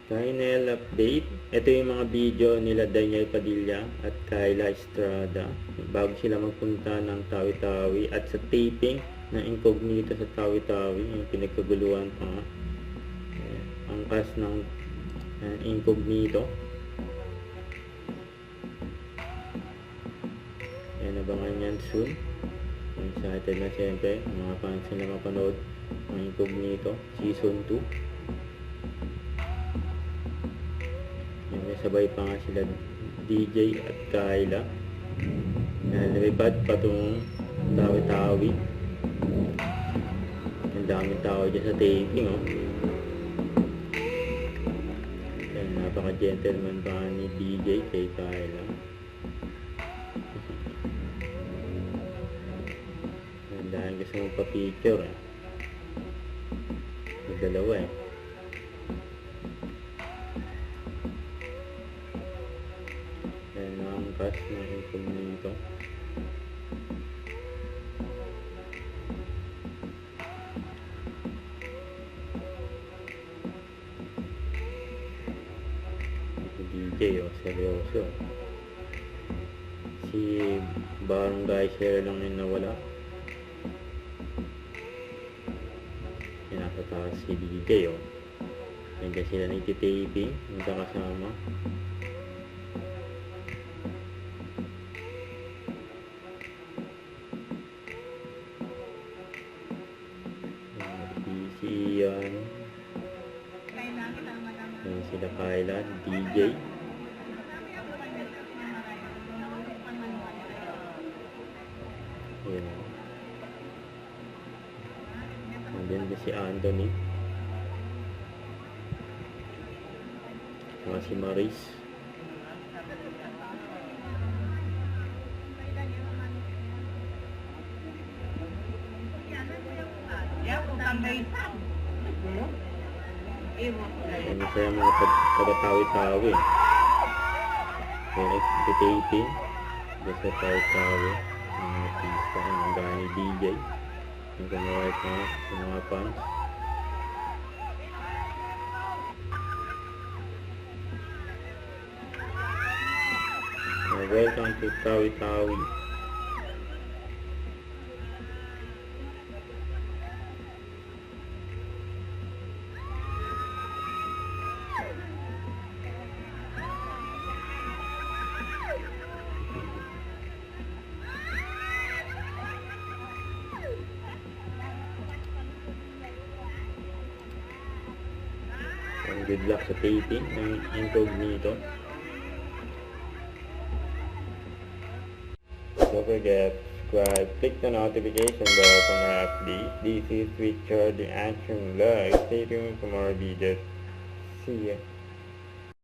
Final update. Ito yung mga video nila Daniel Padilla at Kyla Estrada bago sila magpunta ng Tawi-Tawi at sa taping ng Incognito sa Tawi-Tawi, yung pinagkaguluhan pa nga. Ang cast ng Incognito. Yan, abangan yan soon. Excited na siyempre mga fans na mapanood ng Incognito Season 2. May sabay pa nga sila DJ at Kyla na lumipad patungong Tawi-Tawi. Ang daming tao dyan sa taping, oh. Yan, napaka-gentleman pa ni DJ kay Kyla. Dahil gusto mo pa-picture, eh. May dalawa, eh. Yan ang cast ng Incognito. Ito DJ, oh, seryoso. Si Barangay Share lang yung nawala. Yan, nasa taas si DJ, oh. Yan dyan sila nagtitaping, magkakasama. Yan. Yan sila Kyla, DJ. Yan. Nandiyan din si Anthony. Saka si Maris. Ano kaya mga taga-Tawi-Tawi. Kaya nag-taping dito sa Tawi-Tawi ng mga pista, ng gani DJ, yung gumawa ito ng mga fans. Welcome to Tawi-Tawi. Good luck sa taping ng Incognito. Don't forget to subscribe, click the notification bell for more updates. This is Richard, the Answering Live. Stay tuned for more videos. See ya.